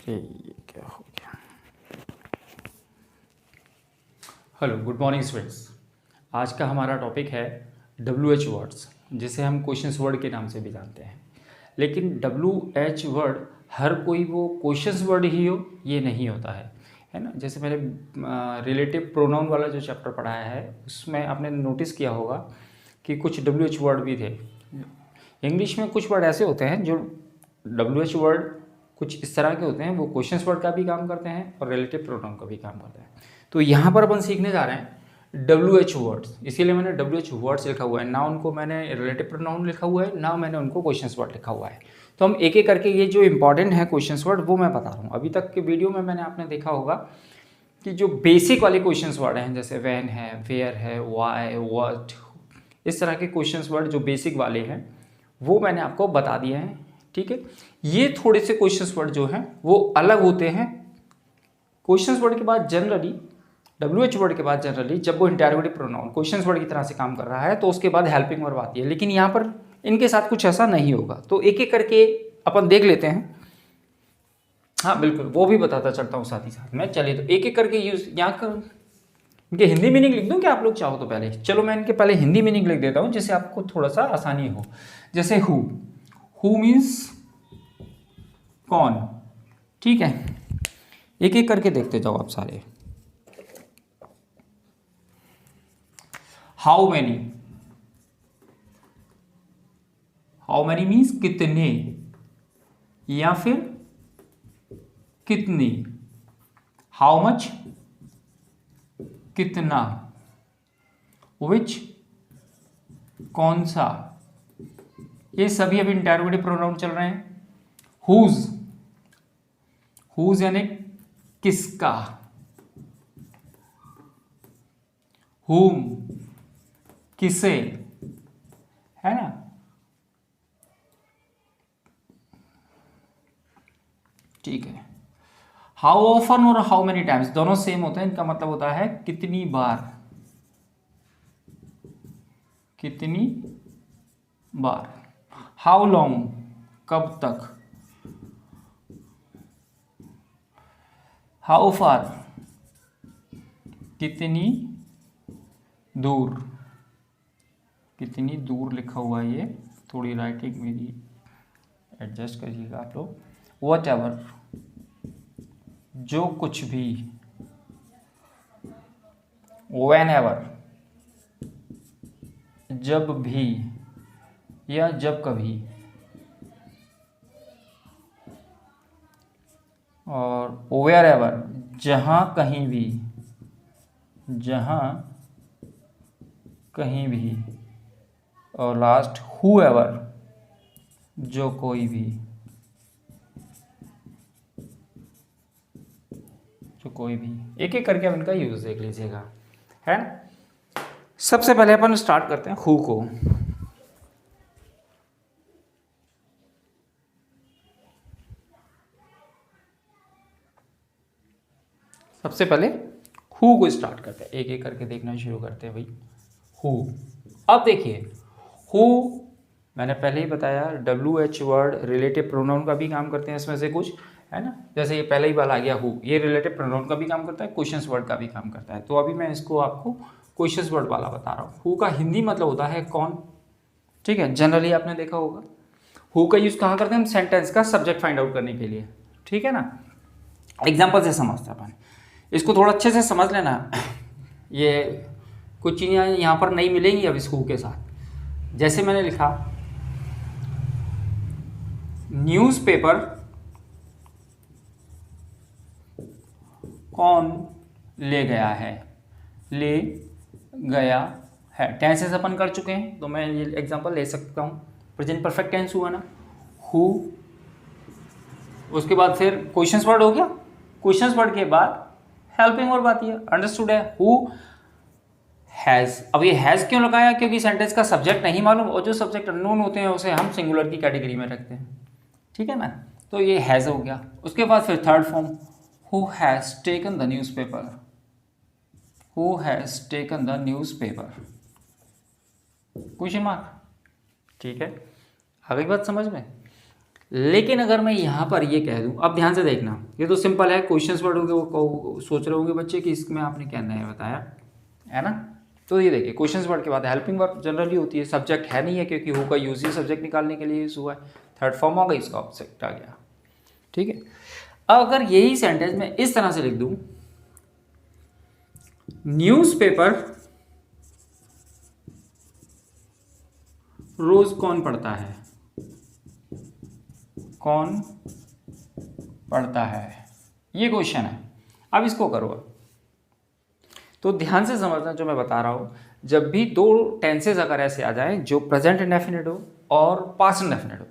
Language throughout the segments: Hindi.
अरे ये क्या हो गया। Hello, good morning students. आज का हमारा टॉपिक है WH वर्ड्स, जिसे हम क्वेश्चंस वर्ड के नाम से भी जानते हैं। लेकिन WH वर्ड हर कोई वो क्वेश्चंस वर्ड ही हो ये नहीं होता है ना। जैसे मैंने रिलेटिव प्रोनाउन वाला जो चैप्टर पढ़ाया है उसमें आपने नोटिस किया होगा कि कुछ WH वर्ड भी थे। इंग्लिश में कुछ वर्ड ऐसे होते हैं जो WH वर्ड कुछ इस तरह के होते हैं, वो क्वेश्चंस वर्ड का भी काम करते हैं और रिलेटिव प्रोनाउन का भी काम करते हैं। तो यहाँ पर अपन सीखने जा रहे हैं WH वर्ड्स, इसीलिए मैंने WH वर्ड्स लिखा हुआ है, ना उनको मैंने रिलेटिव प्रोनाउन लिखा हुआ है, ना मैंने उनको क्वेश्चंस वर्ड लिखा हुआ है। तो हम एक एक करके ये जो इंपॉर्टेंट है क्वेश्चंस वर्ड वो मैं बता रहा हूँ। अभी तक के वीडियो में मैंने आपने देखा होगा कि जो बेसिक वाले क्वेश्चंस वर्ड हैं, जैसे व्हेन है, वेयर है, व्हाई, व्हाट, इस तरह के क्वेश्चंस वर्ड जो बेसिक वाले हैं वो मैंने आपको बता दिए हैं। ठीक है, ये थोड़े से क्वेश्चंस वर्ड जो हैं वो अलग होते हैं। क्वेश्चंस वर्ड के बाद जनरली WH वर्ड के बाद जनरली जब वो इंटरोगेटिव प्रोनाउन क्वेश्चंस वर्ड की तरह से काम कर रहा है तो उसके बाद हेल्पिंग वर्ब आती है, लेकिन यहाँ पर इनके साथ कुछ ऐसा नहीं होगा। तो एक एक करके अपन देख लेते हैं। हाँ बिल्कुल, वो भी बताता चलता हूँ साथ ही साथ में। चलिए तो एक एक करके यूज यहाँ कर इनके हिंदी मीनिंग लिख दूँ क्या आप लोग चाहो तो? पहले चलो मैं इनके पहले हिंदी मीनिंग लिख देता हूँ जिससे आपको थोड़ा सा आसानी हो। जैसे हु मीन्स कौन। ठीक है, एक एक करके देखते जाओ आप सारे। How many, how many means कितने या फिर कितनी। हाउ मच कितना। विच कौन सा। ये सभी अभी इंटरोगेटिव प्रोनाउन चल रहे हैं। हुज, हुज यानी किसका। हुम किसे, है ना। ठीक है, हाउ ऑफन और हाउ मेनी टाइम्स दोनों सेम होते हैं। इनका मतलब होता है कितनी बार, कितनी बार। हाउ लॉन्ग कब तक। हाउ फार कितनी दूर, कितनी दूर लिखा हुआ है ये, थोड़ी राइटिंग मेरी एडजस्ट करिएगा आप लोग। वट एवर जो कुछ भी। वेन एवर जब भी या जब कभी। और वेयर एवर जहाँ कहीं भी, जहाँ कहीं भी। और लास्ट हु एवर जो कोई भी, जो कोई भी। एक एक करके आप इनका यूज देख लीजिएगा, है ना। सबसे पहले अपन स्टार्ट करते हैं हु को। सबसे पहले हु को स्टार्ट करते हैं, एक एक करके देखना शुरू करते हैं भाई। हु, अब देखिए हु मैंने पहले ही बताया WH वर्ड रिलेटिव प्रोनाउन का भी काम करते हैं इसमें से कुछ, है ना। जैसे ये पहले ही वाला आ गया हु, ये रिलेटिव प्रोनाउन का भी काम करता है, क्वेश्चंस वर्ड का भी काम करता है। तो अभी मैं इसको आपको क्वेश्चंस वर्ड वाला बता रहा हूँ। हु का हिंदी मतलब होता है कौन। ठीक है, जनरली आपने देखा होगा हु का यूज कहाँ करते हैं हम, सेंटेंस का सब्जेक्ट फाइंड आउट करने के लिए। ठीक है ना, एग्जाम्पल से समझते हैं अपन। इसको थोड़ा अच्छे से समझ लेना। ये कुछ चीज़ें यहाँ पर नहीं मिलेंगी अब इस हु के साथ। जैसे मैंने लिखा न्यूज़पेपर कौन ले गया है, ले गया है। टेंसेस अपन कर चुके हैं तो मैं ये एग्जांपल ले सकता हूँ। प्रेजेंट परफेक्ट टेंस हुआ ना हु, उसके बाद फिर क्वेश्चंस वर्ड हो गया, क्वेश्चंस वर्ड के बाद हेल्पिंग वर्ब आती है। अंडरस्टूड है। हु हैज़, अब ये हैज़ क्यों लगाया, क्योंकि सेंटेंस का सब्जेक्ट नहीं मालूम और जो सब्जेक्ट अननोन होते हैं उसे हम सिंगुलर की कैटेगरी में रखते हैं। ठीक है ना, तो ये हैज़ हो गया। उसके बाद फिर third form who has taken the newspaper, who has taken the newspaper, question mark. ठीक है, आ गई बात समझ में। लेकिन अगर मैं यहाँ पर ये कह दूँ, अब ध्यान से देखना, ये तो सिंपल है, क्वेश्चंस वर्ड होंगे, वो सोच रहे होंगे बच्चे कि इसमें आपने क्या नया बताया, है ना। तो ये देखिए क्वेश्चंस वर्ड के बाद हेल्पिंग वर्ब जनरली होती है, सब्जेक्ट है नहीं है क्योंकि हु का यूज ही सब्जेक्ट निकालने के लिए यूज हुआ है, थर्ड फॉर्म होगा, इसका ऑब्जेक्ट आ गया, ठीक है। अब अगर यही सेंटेंस मैं इस तरह से लिख दूं, न्यूज़पेपर रोज कौन पढ़ता है, कौन पढ़ता है, ये क्वेश्चन है। अब इसको करो, तो ध्यान से समझना जो मैं बता रहा हूं, जब भी दो टेंसेज अगर ऐसे आ जाए जो प्रेजेंट इंडेफिनिट हो और पास्ट इंडेफिनिट हो,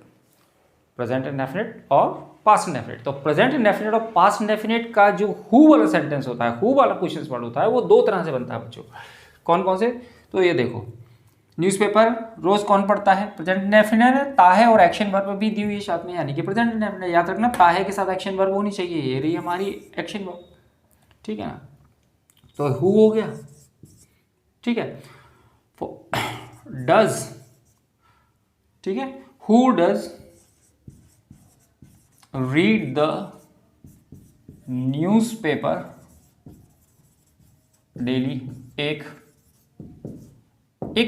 प्रेजेंट इंडेफिनिट और पास्ट इंडेफिनिट, तो प्रेजेंट इंडेफिनिट और पास्ट इंडेफिनिट का जो हु वाला सेंटेंस होता है, हु वाला क्वेश्चन वर्ड होता है, वो दो तरह से बनता है बच्चों। कौन कौन से, तो ये देखो, न्यूज़पेपर रोज कौन पढ़ता है, प्रेजेंट इंडेफिनिट है, ता है और एक्शन वर्ब भी दी हुई है साथ में, यानी कि प्रेजेंट इंडेफिनिट। याद रखना ता है के साथ एक्शन वर्ब होनी चाहिए, ये रही हमारी एक्शन वर्ब, ठीक है ना। तो हु हो गया, ठीक है। डज, ठीक है, who does read the newspaper daily, एक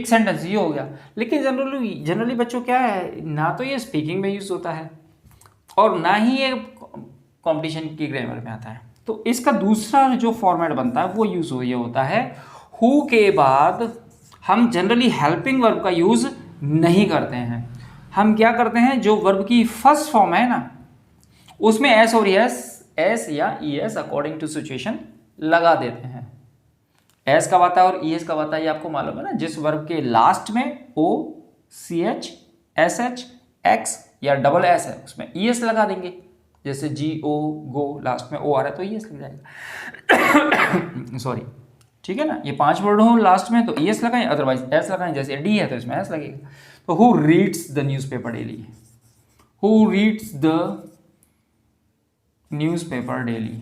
सेंटेंस ये हो गया। लेकिन जनरली बच्चों क्या है ना, तो ये स्पीकिंग में यूज होता है और ना ही ये कंपटीशन की ग्रामर में आता है। तो इसका दूसरा जो फॉर्मेट बनता है वो यूज ये होता है, हु के बाद हम जनरली हेल्पिंग वर्ब का यूज नहीं करते हैं। हम क्या करते हैं, जो वर्ब की फर्स्ट फॉर्म है ना, उसमें एस और एस या E S according to situation लगा देते हैं। एस कब आता है और ई एस कब आता है ये आपको मालूम है ना, जिस वर्ब के लास्ट में O C H S H X या डबल एस है उसमें ई एस लगा देंगे, जैसे जी ओ गो, लास्ट में ओ आ रहा है तो ई एस लग जाएगा सॉरी, ठीक है ना। ये 5 वर्ड हो लास्ट में तो ई एस लगाएं, अदरवाइज एस लगाएं, जैसे डी है तो इसमें एस लगेगा। तो who reads the newspaper daily, who reads the newspaper daily,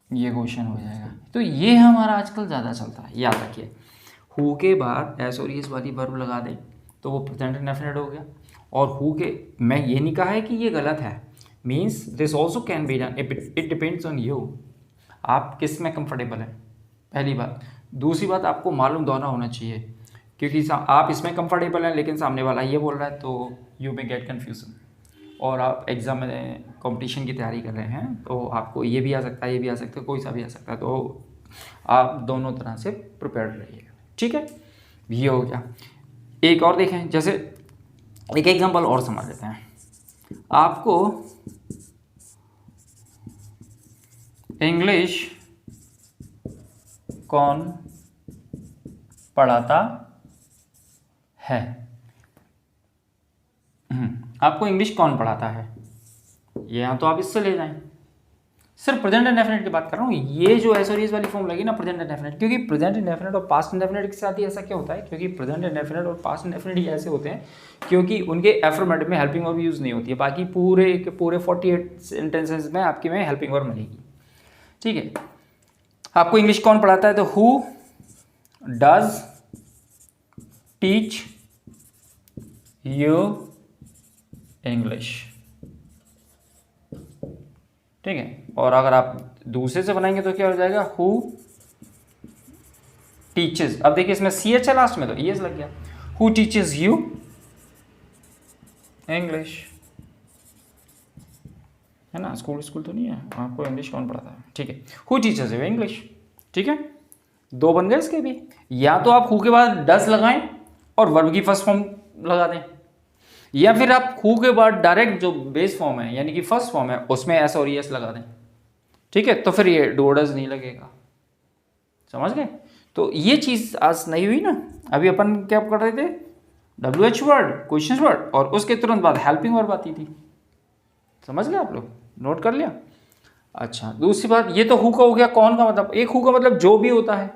ये क्वेश्चन हो जाएगा। तो ये हमारा आजकल ज़्यादा चलता है, याद रखिए, हु के बाद एस और एस वाली वर्ब लगा दें तो वो प्रेजेंट इंडेफिनिट हो गया। और हु के, मैं ये नहीं कहा है कि ये गलत है, means this also can be done, it depends on you, आप किस में कंफर्टेबल हैं, पहली बात। दूसरी बात, आपको मालूम दोनों होना चाहिए, क्योंकि आप इसमें कंफर्टेबल हैं लेकिन सामने वाला ये बोल रहा है तो यू मे गेट कन्फ्यूजन, और आप एग्ज़ाम में कंपटीशन की तैयारी कर रहे हैं तो आपको ये भी आ सकता है, ये भी आ सकता है, कोई सा भी आ सकता है, तो आप दोनों तरह से प्रिपेयर्ड रहिए, ठीक है। ये हो गया। एक और देखें, जैसे एक एग्जांपल और समझ लेते हैं। आपको इंग्लिश कौन पढ़ाता है, आपको इंग्लिश कौन पढ़ाता है, ये यहाँ तो आप इससे ले जाएं, सिर्फ प्रेजेंट इंडेफिनिट की बात कर रहा हूँ। ये जो एस और एस वाली फॉर्म लगी ना प्रेजेंट इंडेफिनिट, क्योंकि प्रेजेंट इंडेफिनिट और पास्ट इंडेफिनिट के साथ ही ऐसा क्या होता है, क्योंकि प्रेजेंट इंडेफिनिट और पास्ट इंडेफिनिट ही ऐसे होते हैं क्योंकि उनके एफर्मेटिव में हेल्पिंग वर्ब यूज़ नहीं होती है, बाकी पूरे के पूरे 48 सेंटेंसेस में आपकी में हेल्पिंग वर्ब मिलेगी, ठीक है। आपको इंग्लिश कौन पढ़ाता है, तो who does teach you English, ठीक है। और अगर आप दूसरे से बनाएंगे तो क्या हो जाएगा, हु टीचेस, अब देखिए इसमें सी एच है लास्ट में तो ई एस लग गया, हु टीचेस यू इंग्लिश, है ना, स्कूल तो नहीं है, आपको इंग्लिश कौन पढ़ाता है, ठीक है, हु टीचेस यू इंग्लिश, ठीक है। दो बन गए इसके भी, या तो आप हु के बाद डज लगाएं और वर्ब की फर्स्ट फॉर्म लगा दें, या फिर आप हु के बाद डायरेक्ट जो बेस फॉर्म है यानी कि फर्स्ट फॉर्म है उसमें एस और एस लगा दें, ठीक है, तो फिर ये डोडस नहीं लगेगा, समझ गए। तो ये चीज़ आज नहीं हुई ना, अभी अपन क्या कर रहे थे, WH वर्ड, क्वेश्चन वर्ड, और उसके तुरंत बाद हेल्पिंग वर्ब आती थी, समझ गए आप लोग, नोट कर लिया। अच्छा, दूसरी बात, ये तो हु का हो गया, कौन का मतलब, एक हु का मतलब जो भी होता है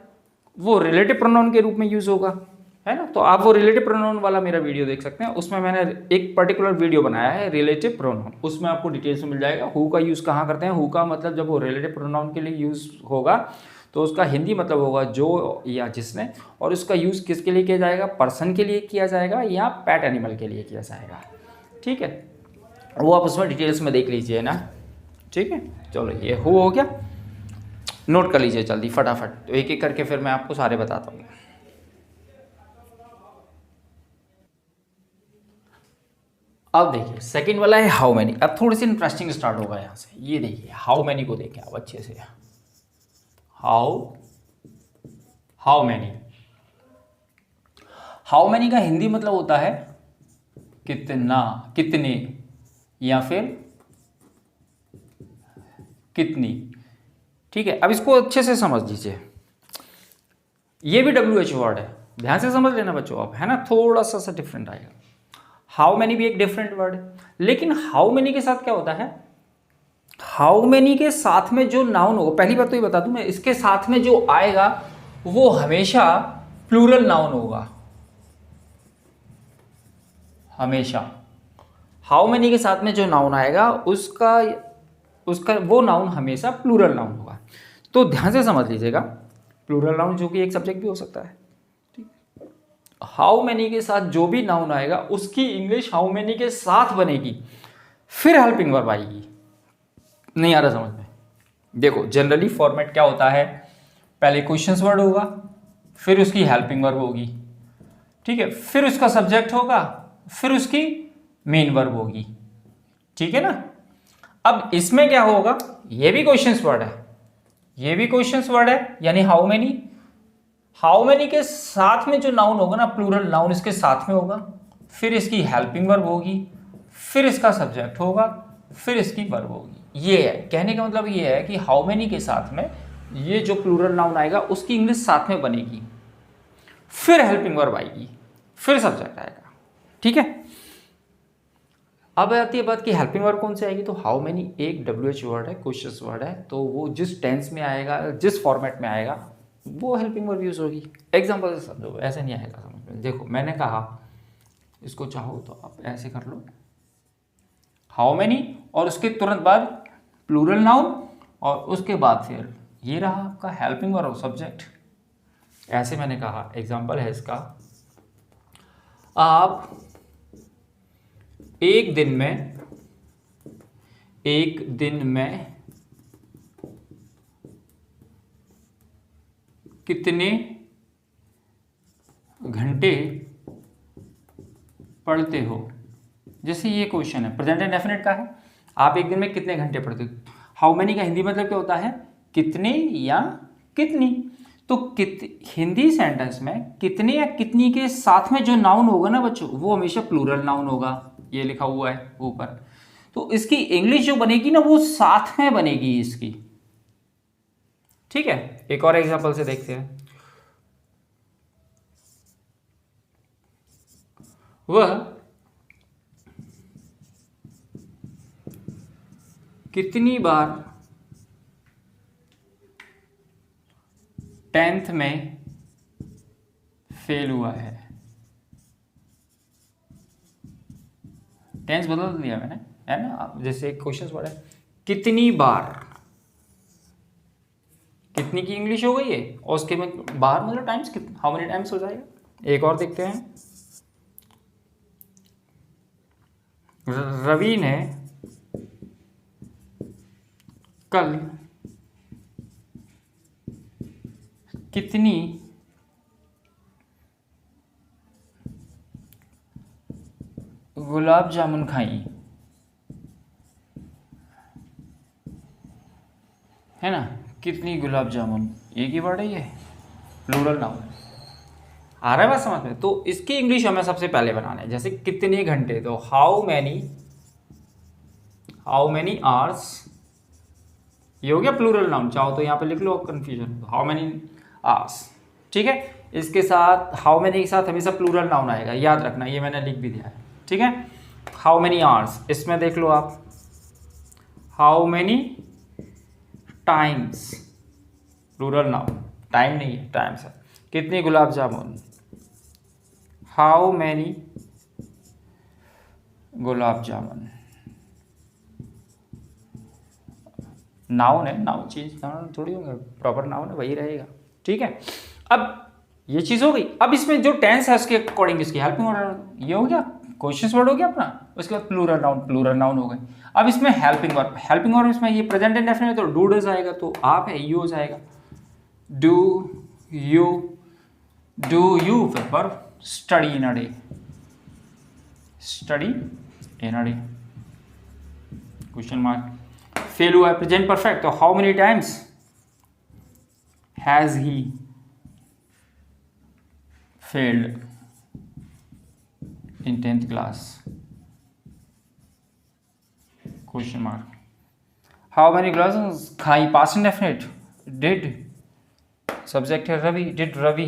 वो रिलेटिव प्रोनाउन के रूप में यूज होगा, है ना। तो आप वो रिलेटिव प्रोनाउन वाला मेरा वीडियो देख सकते हैं, उसमें मैंने एक पर्टिकुलर वीडियो बनाया है रिलेटिव प्रोनाउन, उसमें आपको डिटेल्स में मिल जाएगा हु का यूज़ कहाँ करते हैं। हु का मतलब जब वो रिलेटिव प्रोनाउन के लिए यूज़ होगा तो उसका हिंदी मतलब होगा जो या जिसने, और उसका यूज़ किसके लिए किया जाएगा, पर्सन के लिए किया जाएगा या पेट एनिमल के लिए किया जाएगा। ठीक है, वो आप उसमें डिटेल्स में देख लीजिए ना। ठीक है, चलो ये हो गया, नोट कर लीजिए जल्दी फटाफट, तो एक एक करके फिर मैं आपको सारे बताता हूँ। अब देखिए सेकंड वाला है हाउ मैनी। अब थोड़ी सी इंटरेस्टिंग स्टार्ट होगा यहाँ से। ये देखिए हाउ मैनी को देखें आप अच्छे से। हाउ मैनी, हाउ मैनी का हिंदी मतलब होता है कितना, कितने, या फिर कितनी। ठीक है, अब इसको अच्छे से समझ लीजिए। ये भी WH वर्ड है, ध्यान से समझ लेना बच्चों आप, है ना, थोड़ा सा डिफरेंट आएगा। हाउ मैनी भी एक डिफरेंट वर्ड है, लेकिन हाउ मैनी के साथ क्या होता है, हाउ मैनी के साथ में जो नाउन होगा, पहली बात तो ये बता दूं मैं, इसके साथ में जो आएगा वो हमेशा प्लूरल नाउन होगा, हमेशा। हाउ मैनी के साथ में जो नाउन आएगा उसका उसका वो नाउन हमेशा प्लूरल नाउन होगा। तो ध्यान से समझ लीजिएगा, प्लूरल नाउन जो कि एक सब्जेक्ट भी हो सकता है। हाउ मैनी के साथ जो भी नाउन आएगा उसकी इंग्लिश हाउ मैनी के साथ बनेगी, फिर हेल्पिंग वर्ब आएगी। नहीं आ रहा समझ में? देखो जनरली फॉर्मेट क्या होता है, पहले क्वेश्चंस वर्ड होगा, फिर उसकी हेल्पिंग वर्ब होगी, ठीक है, फिर उसका सब्जेक्ट होगा, फिर उसकी मेन वर्ब होगी। ठीक है ना। अब इसमें क्या होगा, ये भी क्वेश्चंस वर्ड है, ये भी क्वेश्चंस वर्ड है, यानी हाउ मैनी, हाउ मैनी के साथ में जो नाउन होगा ना, प्लूरल नाउन इसके साथ में होगा, फिर इसकी हेल्पिंग वर्ब होगी, फिर इसका सब्जेक्ट होगा, फिर इसकी वर्ब होगी। ये है कहने का मतलब, ये है कि हाउ मैनी के साथ में ये जो प्लूरल नाउन आएगा उसकी इंग्लिश साथ में बनेगी, फिर हेल्पिंग वर्ब आएगी, फिर सब्जेक्ट आएगा। ठीक है, अब आती है बात कि हेल्पिंग वर्ब कौन सी आएगी। तो हाउ मैनी एक WH वर्ड है, क्वेश्चंस वर्ड है, तो वो जिस टेंस में आएगा, जिस फॉर्मेट में आएगा, वो हेल्पिंग वर्ब यूज होगी। एग्जांपल से समझो, ऐसे नहीं आएगा समझ में। देखो मैंने कहा, इसको चाहो तो आप ऐसे कर लो, हाउ मैनी और उसके तुरंत बाद प्लूरल नाउन, और उसके बाद फिर ये रहा आपका हेल्पिंग वर्ब सब्जेक्ट। ऐसे मैंने कहा, एग्जाम्पल है इसका, आप एक दिन में कितने घंटे पढ़ते हो। जैसे ये क्वेश्चन है, प्रेजेंट इंडेफिनिट का है, आप एक दिन में कितने घंटे पढ़ते हो। हाउ मैनी का हिंदी मतलब क्या होता है, कितने या कितनी। तो हिंदी सेंटेंस में कितने या कितनी के साथ में जो नाउन होगा ना बच्चों, वो हमेशा प्लूरल नाउन होगा, ये लिखा हुआ है ऊपर। तो इसकी इंग्लिश जो बनेगी ना, वो साथ में बनेगी इसकी। ठीक है, एक और एग्जांपल से देखते हैं। वह कितनी बार 10th में फेल हुआ है। टेंस बदल दिया मैंने, है ना। जैसे क्वेश्चन वर्ड है कितनी बार, कितनी की इंग्लिश हो गई है, और उसके में बार मतलब टाइम्स, कितना, हाउ मेनी टाइम्स हो जाएगा। एक और देखते हैं, रवि ने कल कितनी गुलाब जामुन खाई, है ना। कितनी गुलाब जामुन, एक ही वर्ड है, ये प्लूरल नाउन। आ रहा है बात समझ में। तो इसकी इंग्लिश हमें सबसे पहले बनाना है। जैसे कितने घंटे, तो हाउ मैनी आवर्स, ये हो गया प्लूरल नाउन। चाहो तो यहाँ पे लिख लो, कंफ्यूजन, हाउ मैनी आवर्स। ठीक है, इसके साथ हाउ मैनी के साथ हमेशा प्लूरल नाउन आएगा, याद रखना, ये मैंने लिख भी दिया है। ठीक है, हाउ मैनी आवर्स, इसमें देख लो आप, how many times, plural noun, time नहीं है, टाइम्स है। कितनी gulab jamun, how many gulab jamun. Noun है, नाउन चेंज थोड़ी होंगे, प्रॉपर नाउन है वही रहेगा, ठीक है। अब ये चीज़ हो गई। अब इसमें जो टेंस है उसके अकॉर्डिंग इसकी हेल्पिंग वर्ड, ये हो गया क्वेश्चन वर्ड हो गया अपना। उसके बाद प्लूरल नाउन हो गए। अब इसमें हेल्पिंग वर्ब इसमें ये प्रेजेंट इंडेफिनिट है तो डू डज आएगा, तो आप है यू हो जाएगा, डू यू फिर verb study in a day, study in a day question mark. Fail हुआ है प्रेजेंट परफेक्ट, तो how many times has he failed in 10th class question mark। how many glasses खाई past indefinite, did subject है Ravi, did Ravi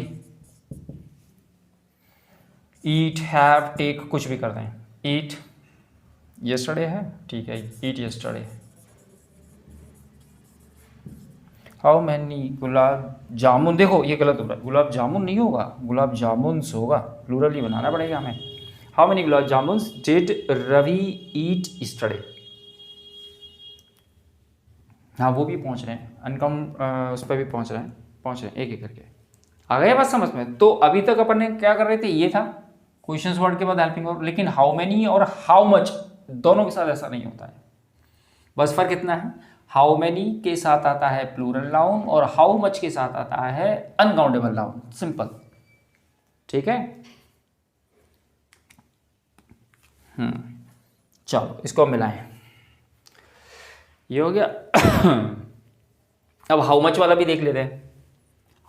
eat have take कुछ भी कर दें, eat yesterday है, ठीक है, eat yesterday। how many gulab jamun, देखो ये गलत हो रहा है, गुलाब जामुन नहीं होगा, गुलाब जामुन्स होगा, प्लूरल ही बनाना पड़ेगा हमें। How many gulab jamuns did Ravi eat yesterday. हाँ वो भी पहुंच रहे हैं, अनकाउंट उस पर भी पहुंच रहे हैं एक एक करके। आ गया बात समझ में। तो अभी तक अपन ने क्या कर रहे थे, ये था क्वेश्चंस वर्ड के बाद हेल्पिंग वर्ब, लेकिन हाउ मेनी और हाउ मच दोनों के साथ ऐसा नहीं होता है। बस फर्क इतना है, हाउ मेनी के साथ आता है प्लूरल नाउन और हाउ मच के साथ आता है अनकाउंटेबल नाउन, सिंपल, ठीक है। चलो इसको मिलाएं, ये हो गया। अब हाउ मच वाला भी देख लेते हैं।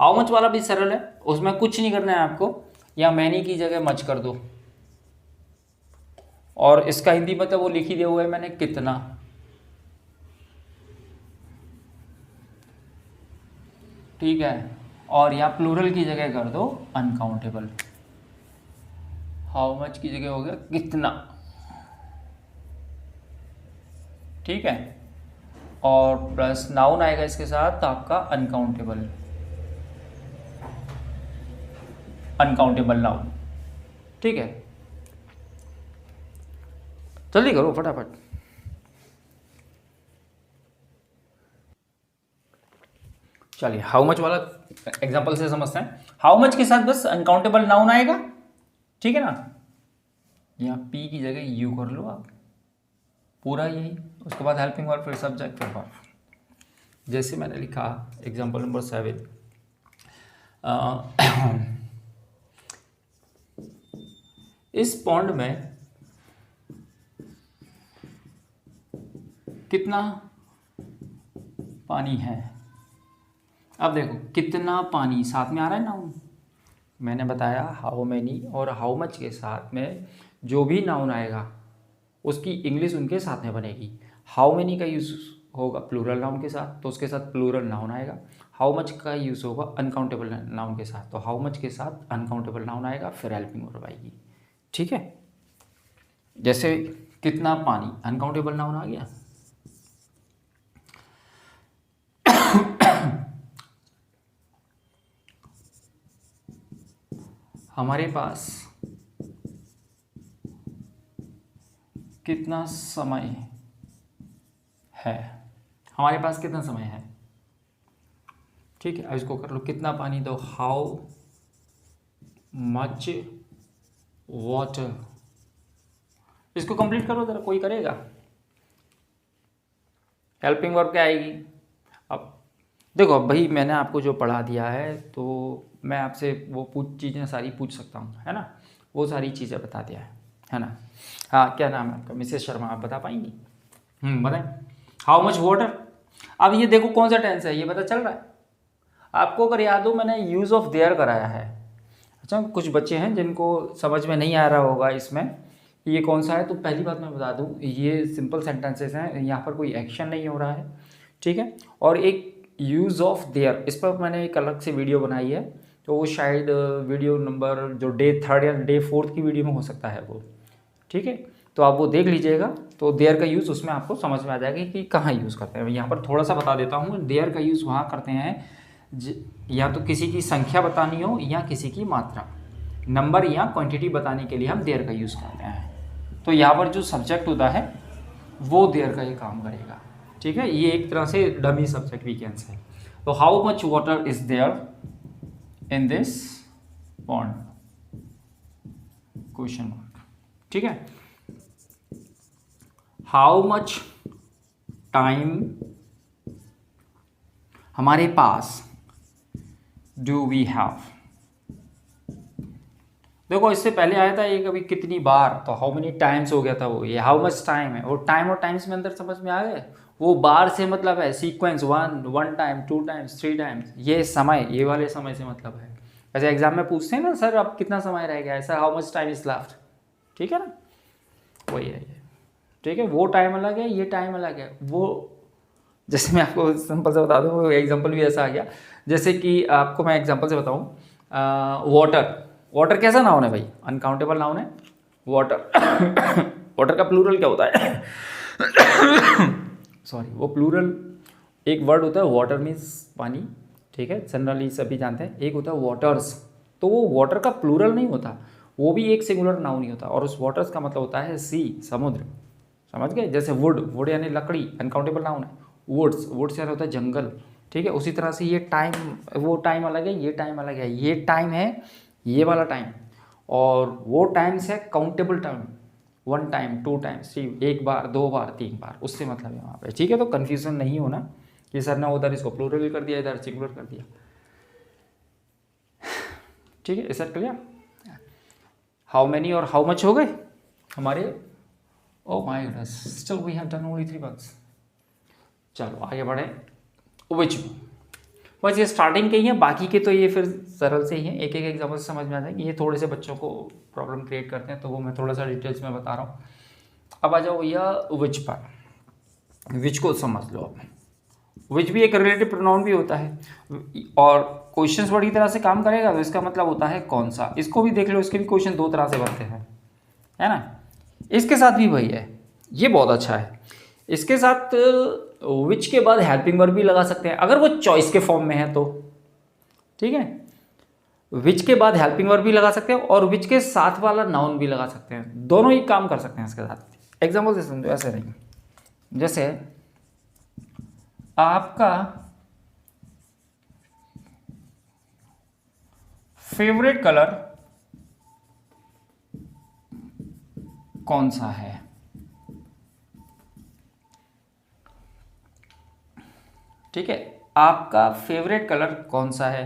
हाउ मच वाला भी सरल है, उसमें कुछ नहीं करना है आपको, या मैनी की जगह मच कर दो, और इसका हिंदी मतलब वो लिख ही दिया हुआ है मैंने, कितना, ठीक है। और या प्लूरल की जगह कर दो अनकाउंटेबल, हाउ मच की जगह हो गया कितना, ठीक है। और प्लस नाउन आएगा इसके साथ आपका अनकाउंटेबल नाउन, ठीक है। जल्दी करो फटाफट। चलिए हाउ मच वाला एग्जांपल से समझते हैं। हाउ मच के साथ बस अनकाउंटेबल नाउन आएगा, ठीक है ना, यहाँ पी की जगह यू कर लो आप, पूरा यही। उसके बाद हेल्पिंग वर्ब, फिर सब्जेक्ट, फिर वर्ब, जैसे मैंने लिखा एग्जांपल नंबर 7। इस पॉन्ड में कितना पानी है। अब देखो कितना पानी साथ में आ रहा है नाउन, मैंने बताया हाउ मैनी और हाउ मच के साथ में जो भी नाउन आएगा उसकी इंग्लिश उनके साथ में बनेगी। हाउ मैनी का यूज़ होगा प्लूरल नाउन के साथ, तो उसके साथ प्लूरल नाउन आएगा। हाउ मच का यूज़ होगा अनकाउंटेबल नाउन के साथ, तो हाउ मच के साथ अनकाउंटेबल नाउन आएगा, फिर हेल्पिंग वर्ब आएगी, ठीक है। जैसे कितना पानी अनकाउंटेबल नाउन आ गया, हमारे पास कितना समय है, हमारे पास कितना समय है, ठीक है। अब इसको कर लो कितना पानी, दो हाउ मच वाटर। इसको कंप्लीट करो जरा, कोई करेगा। हेल्पिंग वर्ब क्या आएगी। अब देखो भाई मैंने आपको जो पढ़ा दिया है तो मैं आपसे वो चीज़ें सारी पूछ सकता हूँ, है ना, वो सारी चीज़ें बता दिया है ना। हाँ क्या नाम है आपका, मिसेस शर्मा, आप बता पाएंगी? बताएं। How much water. अब ये देखो कौन सा टेंस है, ये पता चल रहा है आपको। अगर याद हो मैंने यूज़ ऑफ देयर कराया है। अच्छा कुछ बच्चे हैं जिनको समझ में नहीं आ रहा होगा इसमें ये कौन सा है, तो पहली बात मैं बता दूं ये सिंपल सेंटेंसेस हैं, यहाँ पर कोई एक्शन नहीं हो रहा है, ठीक है। और एक यूज़ ऑफ देयर, इस पर मैंने एक अलग से वीडियो बनाई है, तो वो शायद वीडियो नंबर जो डे 3 या डे 4 की वीडियो में हो सकता है वो, ठीक है। तो आप वो देख लीजिएगा, तो देयर का यूज़ उसमें आपको समझ में आ जाएगा कि कहाँ यूज़ करते हैं। यहाँ पर थोड़ा सा बता देता हूँ, देयर का यूज़ वहाँ करते हैं या तो किसी की संख्या बतानी हो या किसी की मात्रा, नंबर या क्वांटिटी बताने के लिए हम देयर का यूज़ करते हैं। तो यहाँ पर जो सब्जेक्ट होता है वो देयर का ये काम करेगा, ठीक है, ये एक तरह से dummy subject we can say. तो how much water is there in this pond, question mark. ठीक है, हाउ मच टाइम हमारे पास डू वी हैव। देखो इससे पहले आया था ये कभी कितनी बार, तो हाउ मेनी टाइम्स हो गया था वो, ये हाउ मच टाइम है। वो टाइम और टाइम्स में अंदर समझ में आ गए, वो बार से मतलब है sequence, one time, 2 times, 3 times, ये समय, ये वाले समय से मतलब है। ऐसे एग्जाम में पूछते हैं ना सर अब कितना समय रह गया, ऐसा how much time is left, ठीक है ना, वही है ये। ठीक है, वो टाइम अलग है, ये टाइम अलग है। वो जैसे मैं आपको सिंपल से बता दूँ, वो एग्जाम्पल भी ऐसा आ गया, जैसे कि आपको मैं एग्जाम्पल से बताऊँ, वाटर, वाटर कैसा नाउन है भाई, अनकाउंटेबल नाउन है वाटर। वाटर का प्लूरल क्या होता है? सॉरी, वो प्लूरल एक वर्ड होता है, वाटर मीन्स पानी, ठीक है, जनरली सभी जानते हैं। एक होता है वाटर्स, तो वो वाटर का प्लूरल नहीं होता, वो भी एक सिंगुलर नाउन ही होता, और उस वाटर्स का मतलब होता है सी, समुद्र, समझ गए। जैसे वुड, वुड यानी लकड़ी, अनकाउंटेबल नाउन है। वुड्स, वुड्स यानी होता है जंगल, ठीक है। उसी तरह से ये टाइम, वो टाइम अलग है, ये टाइम अलग है। ये टाइम है ये वाला टाइम, और वो टाइम्स है काउंटेबल टाइम, 1 टाइम, 2 टाइम्स, 3, 1 बार, 2 बार, 3 बार, उससे मतलब है वहाँ पे, ठीक है। तो कन्फ्यूजन नहीं होना कि सर ने उधर इसको प्लूरल कर दिया, इधर सिंगुलर कर दिया, ठीक है। Sir clear? हाउ मेनी और हाउ मच हो गए हमारे। Oh my goodness, still we have done only 3 words. चलो आगे बढ़े। विच, बस ये स्टार्टिंग के ही हैं, बाकी के तो ये फिर सरल से ही हैं, एक एक एग्जाम्पल से समझ में आ जाएंगे। ये थोड़े से बच्चों को प्रॉब्लम क्रिएट करते हैं, तो वो मैं थोड़ा सा डिटेल्स में बता रहा हूँ। अब आ जाओ भैया विच पर। विच को समझ लो आप, विच भी एक रिलेटिव प्रोनाउन भी होता है, और क्वेश्चंस वर्ड की तरह से काम करेगा, तो इसका मतलब होता है कौन सा। इसको भी देख लो, इसके भी क्वेश्चन 2 तरह से बनते हैं, है ना। इसके साथ भी वही है, ये बहुत अच्छा है। इसके साथ विच के बाद हेल्पिंग वर्ब भी लगा सकते हैं, अगर वो चॉइस के फॉर्म में है तो, ठीक है। विच के बाद हेल्पिंग वर्ब भी लगा सकते हैं, और विच के साथ वाला नाउन भी लगा सकते हैं, दोनों ही काम कर सकते हैं इसके साथ। एग्जाम्पल से समझो, ऐसे नहीं, जैसे आपका फेवरेट कलर कौन सा है। ठीक है, आपका फेवरेट कलर कौन सा है।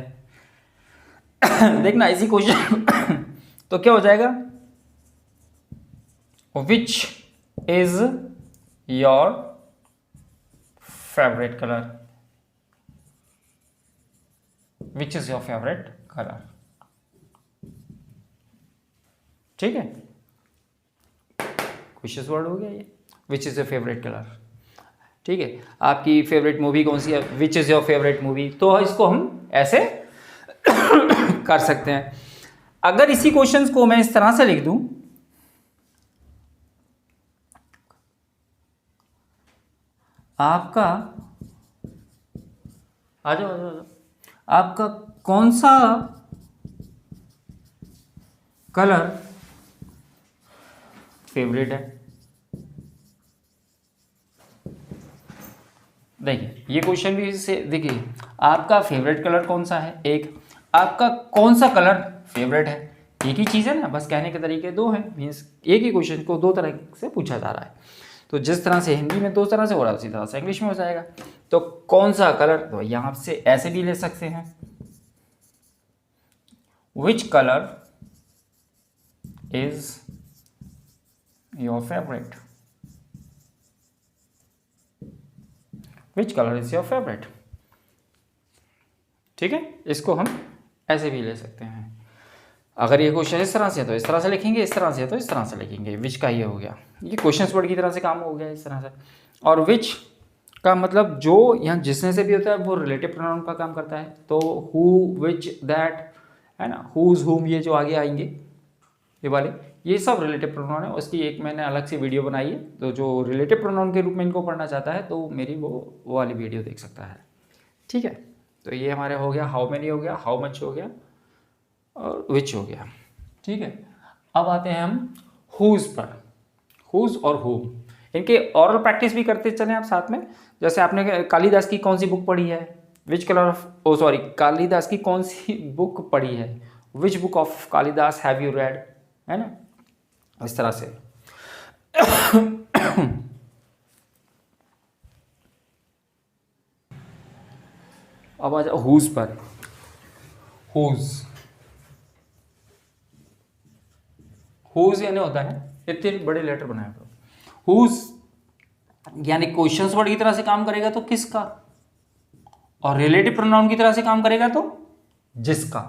देखना इसी क्वेश्चन तो क्या हो जाएगा, which is your favourite colour, which is your favourite colour, ठीक है। क्वेश्चन वर्ड हो गया ये, which is your favourite colour, ठीक है। आपकी फेवरेट मूवी कौन सी है, which is your favourite movie, तो इसको हम ऐसे कर सकते हैं। अगर इसी क्वेश्चंस को मैं इस तरह से लिख दूं, आपका आ जाओ, आपका कौन सा कलर फेवरेट है। देखिए ये क्वेश्चन भी से देखिए, आपका फेवरेट कलर कौन सा है, एक, आपका कौन सा कलर फेवरेट है, एक ही चीज़ है ना, बस कहने के तरीके 2 हैं, मीन्स एक ही क्वेश्चन को 2 तरह से पूछा जा रहा है। तो जिस तरह से हिंदी में 2 तरह से हो रहा है, उसी तरह से इंग्लिश में हो जाएगा। तो कौन सा कलर, तो यहाँ से ऐसे भी ले सकते हैं, which colour is your favourite, which colour is your favourite, ठीक है। इसको हम ऐसे भी ले सकते हैं। अगर ये क्वेश्चन इस तरह से है तो इस तरह से लिखेंगे, इस तरह से है तो इस तरह से लिखेंगे। विच का ये हो गया, ये क्वेश्चन वर्ड की तरह से काम हो गया इस तरह से। और विच का मतलब जो यहाँ जिसने से भी होता है वो रिलेटिव प्रोनाउन का काम करता है। तो हु, विच, दैट, है ना, हुज, हुम, ये जो आगे आएंगे ये वाले, ये सब रिलेटिव प्रोनाउन है। उसकी एक मैंने अलग से वीडियो बनाई है, तो जो रिलेटिव प्रोनाउन के रूप में इनको पढ़ना चाहता है तो मेरी वो वाली वीडियो देख सकता है, ठीक है। तो ये हमारे हो गया, हाउ मेनी हो गया, हाउ मच हो गया, और विच हो गया, ठीक है। अब आते हैं हम हुज पर, हुज और हुम। इनके ऑरल प्रैक्टिस भी करते चले आप साथ में। जैसे आपने कालिदास की कौन सी बुक पढ़ी है, which colour of oh sorry Kalidas की कौन सी बुक पढ़ी है, which book of Kalidas have you read, है ना, इस तरह से। अब आ जाओ हुज पर। हुज, हुज यानी होता है, इतने बड़े लेटर बनाए तो हुज यानी क्वेश्चंस वर्ड की तरह से काम करेगा तो किसका, और रिलेटिव प्रोनाउन की तरह से काम करेगा तो जिसका।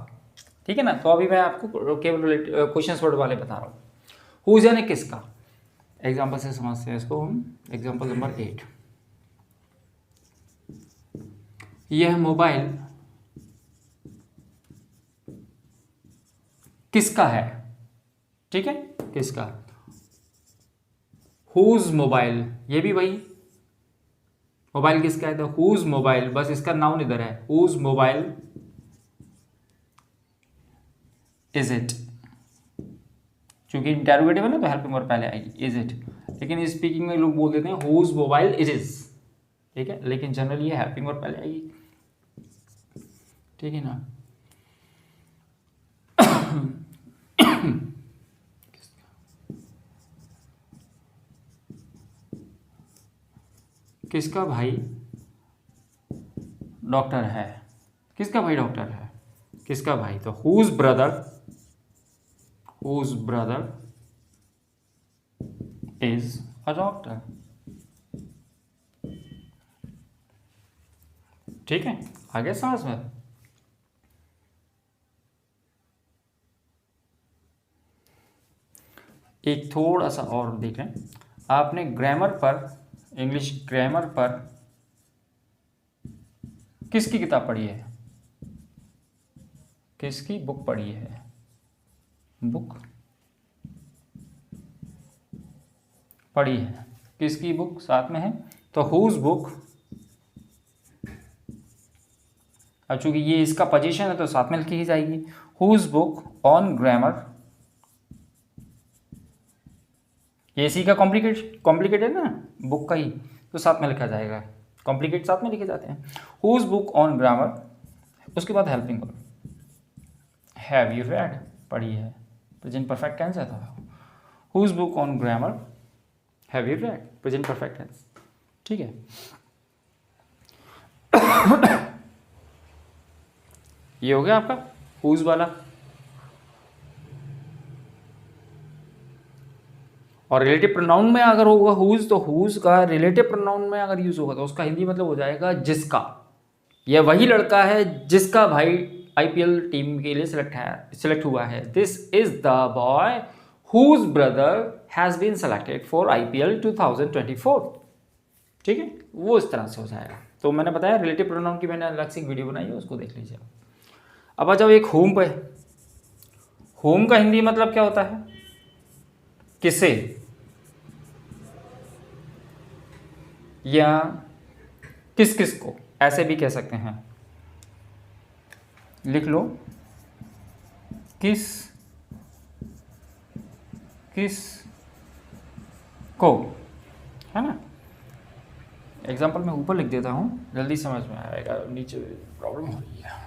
ठीक है ना, तो अभी मैं आपको केवल क्वेश्चंस वर्ड वाले बता रहा हूँ। हुज यानी किसका, एग्जाम्पल से समझते हैं इसको हम। एग्जाम्पल नंबर 8, यह मोबाइल किसका है, ठीक है, किसका। हुज मोबाइल, ये भी वही, मोबाइल किसका है तो हुज मोबाइल, बस इसका नाउन इधर है, हुज मोबाइल इज इट, क्योंकि इंटरोगेटिव है ना तो हेल्पिंग वर्ब पहले आएगी, इज इट। लेकिन स्पीकिंग में लोग बोल देते हैं हुज मोबाइल इट इज, ठीक है, लेकिन जनरली ये हेल्पिंग वर्ब पहले आएगी, ठीक है ना। किसका भाई डॉक्टर है, किसका भाई डॉक्टर है, किसका भाई, तो whose brother is a doctor, ठीक है, आगे समझ में। एक थोड़ा सा और देख लें, आपने ग्रामर पर, इंग्लिश ग्रामर पर किसकी किताब पढ़ी है, किसकी बुक पढ़ी है, बुक पढ़ी है, किसकी बुक साथ में है, तो हुज बुक। अब चूंकि ये इसका पोजीशन है तो साथ में लिखी ही जाएगी, हुज बुक ऑन ग्रामर, ये इसी का कॉम्प्लिकेटेड ना बुक का ही, तो साथ में लिखा जाएगा, कॉम्प्लिकेट साथ में लिखे जाते हैं। हुज बुक ऑन ग्रामर, उसके बाद helping verb, have you read, पढ़ी है, प्रेजेंट परफेक्ट टेंस है था, whose book on grammar have you read, present perfect tense, ठीक है। ये हो गया आपका हुज वाला। और रिलेटिव प्रोनाउन में अगर होगा हुज, तो हुज का रिलेटिव प्रोनाउन में अगर यूज होगा तो उसका हिंदी मतलब हो जाएगा जिसका। यह वही लड़का है जिसका भाई आईपीएल टीम के लिए सिलेक्ट हुआ है। This is the boy whose brother has been selected for IPL 2024, ठीक है, वो इस तरह से हो जाएगा। तो मैंने बताया रिलेटिव प्रोनाउन की मैंने अलग से वीडियो बनाई है, उसको देख लीजिए। अब आ जाओ एक होम पे। होम का हिंदी मतलब क्या होता है, किसे, या किस किस को, ऐसे भी कह सकते हैं, लिख लो, किस किस को, है ना। एग्जाम्पल मैं ऊपर लिख देता हूं, जल्दी समझ में आएगा, नीचे प्रॉब्लम हो रही है।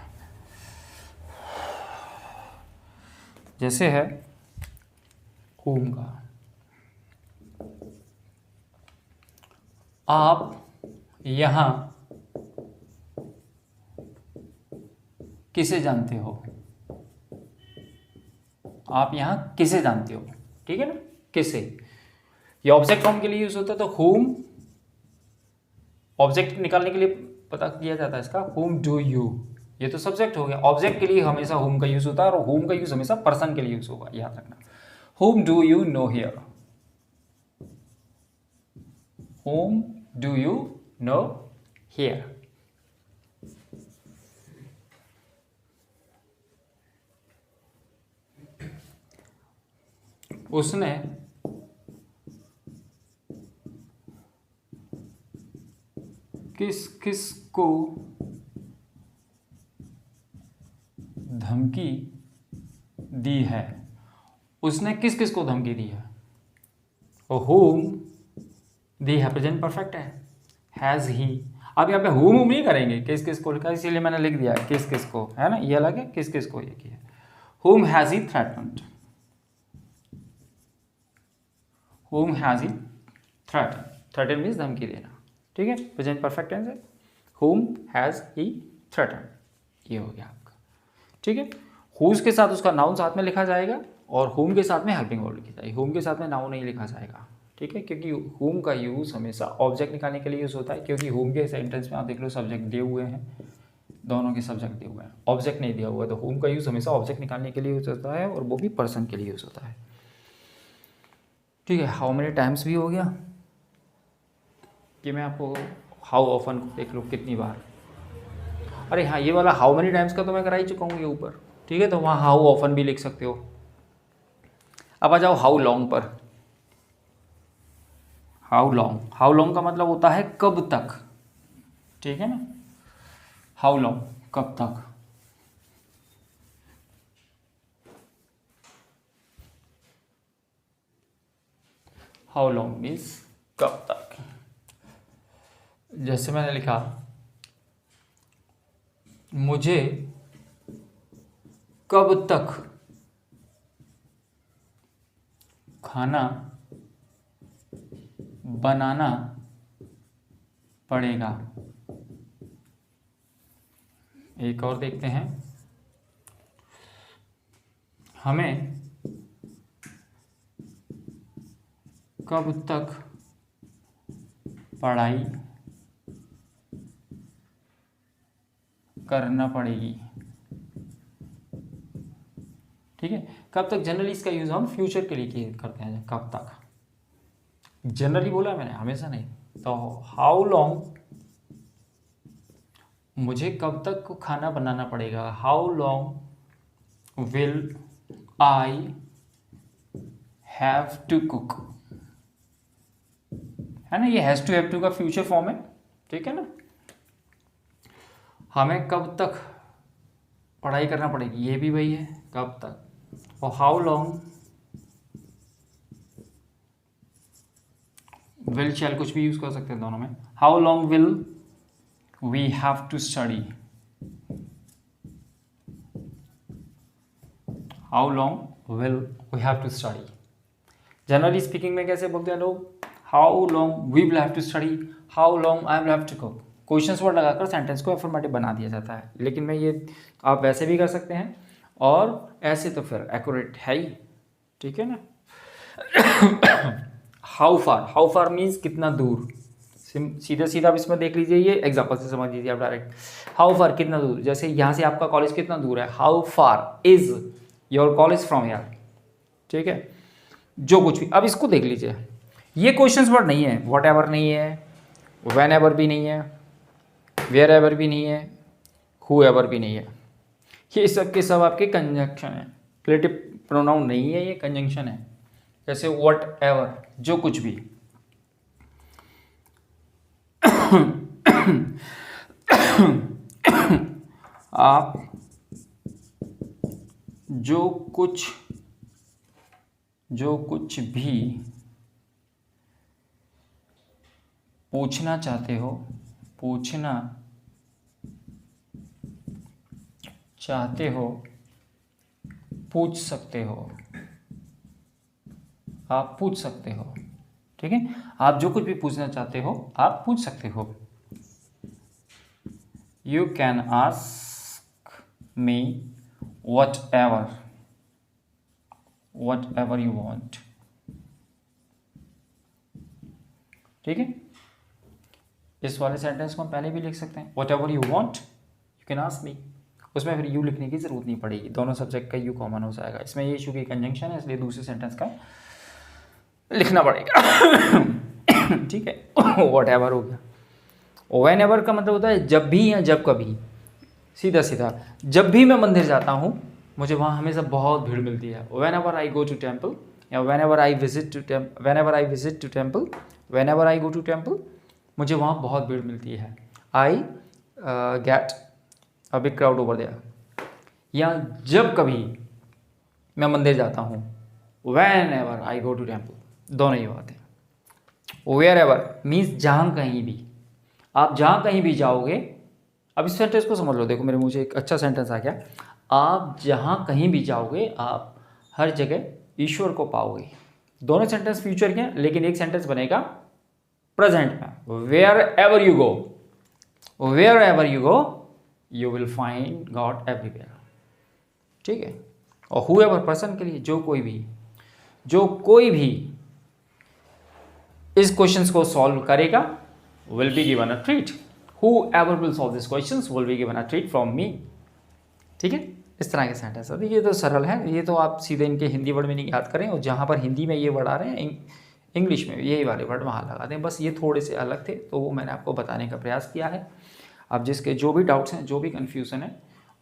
जैसे है होम का, आप यहां किसे जानते हो, आप यहां किसे जानते हो, ठीक है ना, किसे। ये ऑब्जेक्ट फॉर्म के लिए यूज होता है, तो होम ऑब्जेक्ट निकालने के लिए पता किया जाता है इसका, होम डू यू, ये तो सब्जेक्ट हो गया। ऑब्जेक्ट के लिए हमेशा होम का यूज होता है, और होम का यूज हमेशा पर्सन के लिए यूज होगा, याद रखना। Home do you know here, home do you know here. उसने किस किस को धमकी दी है, उसने किस किस को धमकी दी है, होम दी है, प्रेजेंट परफेक्ट है। हैज़ ही, अब यहाँ पे हुम नहीं करेंगे, किस किस को लिखा, इसीलिए मैंने लिख दिया किस किस को, है ना, ये अलग है, किस किस को ये किया। हुम हैज़ ही थ्रेटन्ड, हुम has he threaten, threaten means धमकी देना, ठीक है, प्रेजेंट परफेक्ट टेंस है। हुम हैज़ ही थ्रेटन, ये हो गया आपका, ठीक है। हुज के साथ उसका नाउन साथ में लिखा जाएगा और हुम के साथ में हेल्पिंग वर्ब लिखी जाएगी, हुम के साथ में नाउन नहीं लिखा जाएगा, ठीक है, क्योंकि हुम का यूज़ हमेशा ऑब्जेक्ट निकालने के लिए यूज़ होता है, क्योंकि हुम के सेंटेंस में आप देख लो सब्जेक्ट दिए हुए हैं, दोनों के सब्जेक्ट दिए हुए हैं, ऑब्जेक्ट नहीं दिया हुआ है, तो हुम का यूज़ हमेशा ऑब्जेक्ट निकालने के लिए यूज़ होता है और वो भी पर्सन के लिए यूज़ होता है, ठीक है। हाउ मेनी टाइम्स भी हो गया कि मैं आपको हाउ ऑफन को देख लो कितनी बार, अरे हाँ ये वाला हाउ मेनी टाइम्स का तो मैं करा ही चुका हूँ ये ऊपर, ठीक है, तो वहाँ हाउ ऑफन भी लिख सकते हो। अब आ जाओ हाउ लॉन्ग पर। हाउ लॉन्ग, हाउ लॉन्ग का मतलब होता है कब तक, ठीक है ना, हाउ लॉन्ग कब तक। हाउ लॉन्ग मीन्स कब तक, जैसे मैंने लिखा मुझे कब तक खाना बनाना पड़ेगा। एक और देखते हैं, हमें कब तक पढ़ाई करना पड़ेगी, ठीक है। कब तक जनरली इसका यूज हम फ्यूचर के लिए करते हैं, कब तक जनरली बोला मैंने, हमेशा नहीं। तो हाउ लॉन्ग, मुझे कब तक खाना बनाना पड़ेगा, how long will I have to cook, है ना, ये हैज टू हैव टू का फ्यूचर फॉर्म है, ठीक है ना। हमें कब तक पढ़ाई करना पड़ेगी, ये भी वही है, कब तक। और हाउ लॉन्ग विल शैल कुछ भी यूज कर सकते हैं दोनों में। How long will we have to study, how long will we have to study. Generally speaking में कैसे बोलते हैं लोग, how long we will have to study, how long I will have to cook. Questions word लगाकर सेंटेंस को एफर्मेटिव बना दिया जाता है, लेकिन मैं ये आप वैसे भी कर सकते हैं और ऐसे तो फिर एक्यूरेट है ही, ठीक है ना। How far, how far means कितना दूर, सीधा सीधा आप इसमें देख लीजिए, ये एग्जांपल से समझ लीजिए आप डायरेक्ट। हाउ फार कितना दूर, जैसे यहाँ से आपका कॉलेज कितना दूर है, how far is your college from here, ठीक है, जो कुछ भी। अब इसको देख लीजिए, ये क्वेश्चंस वर्ड नहीं है, व्हाट एवर नहीं है, व्हेन एवर भी नहीं है, वेयर एवर भी नहीं है, हु एवर भी नहीं है, ये सब के सब आपके कंजंक्शन है, रिलेटिव प्रोनाउन नहीं है, ये कंजंक्शन है। जैसे व्हाट एवर, जो कुछ भी, आप जो कुछ भी पूछना चाहते हो, पूछ सकते हो, आप पूछ सकते हो, ठीक है। आप जो कुछ भी पूछना चाहते हो आप पूछ सकते हो। You can ask me what ever you want, ठीक है। इस वाले सेंटेंस को हम पहले भी लिख सकते हैं, what ever you want you can ask me, उसमें फिर यू लिखने की जरूरत नहीं पड़ेगी, दोनों सब्जेक्ट का यू कॉमन हो जाएगा। इसमें ये इशू की कंजंक्शन है, इसलिए दूसरे सेंटेंस का लिखना पड़ेगा, ठीक है। वॉट एवर हो गया। व्हेन एवर का मतलब होता है जब भी या जब कभी, सीधा सीधा। जब भी मैं मंदिर जाता हूँ मुझे वहाँ हमेशा बहुत भीड़ मिलती है। Whenever I go to temple, या whenever I visit to temple, मुझे वहाँ बहुत भीड़ मिलती है। I get a big crowd over there, या जब कभी मैं मंदिर जाता हूँ, whenever I go to temple, दोनों ही बात है। वेयर एवर मीन्स जहाँ कहीं भी, आप जहाँ कहीं भी जाओगे। अब इस सेंटेंस को समझ लो, देखो मेरे मुझे एक अच्छा सेंटेंस आ गया। आप जहाँ कहीं भी जाओगे आप हर जगह ईश्वर को पाओगे। दोनों सेंटेंस फ्यूचर के हैं, लेकिन एक सेंटेंस बनेगा प्रेजेंट में। Wherever you go, wherever you go you will find God everywhere. ठीक है। और हु एवर पर्सन के लिए जो कोई भी इस क्वेश्चंस को सॉल्व करेगा will be given a treat. Whoever will solve these questions will be given a treat from me। ठीक है, इस तरह के सेंटेंस है। ये तो सरल है, ये तो आप सीधे इनके हिंदी वर्ड मीनिंग याद करें और जहाँ पर हिंदी में ये वर्ड आ रहे हैं इंग्लिश में यही वाले वर्ड वहाँ लगा दें। बस ये थोड़े से अलग थे तो वो मैंने आपको बताने का प्रयास किया है। अब जिसके जो भी डाउट्स हैं, जो भी कन्फ्यूज़न है,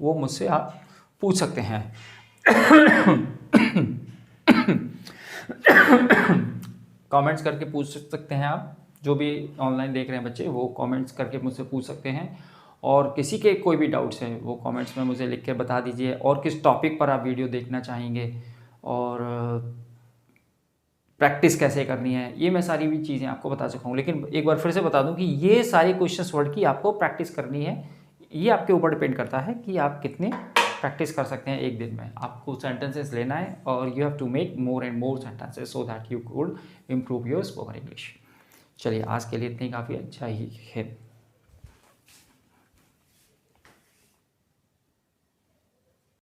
वो मुझसे आप पूछ सकते हैं। कमेंट्स करके पूछ सकते हैं आप, जो भी ऑनलाइन देख रहे हैं बच्चे वो कमेंट्स करके मुझसे पूछ सकते हैं। और किसी के कोई भी डाउट्स हैं वो कमेंट्स में मुझे लिख के बता दीजिए, और किस टॉपिक पर आप वीडियो देखना चाहेंगे और प्रैक्टिस कैसे करनी है, ये मैं सारी भी चीज़ें आपको बता चुका हूँ। लेकिन एक बार फिर से बता दूँ कि ये सारे क्वेश्चंस वर्ड की आपको प्रैक्टिस करनी है। ये आपके ऊपर डिपेंड करता है कि आप कितने प्रैक्टिस कर सकते हैं एक दिन में। आपको सेंटेंसेस लेना है और you have to make more and more sentences so that you could improve your spoken English. चलिए आज के लिए इतनी काफ़ी अच्छा ही है।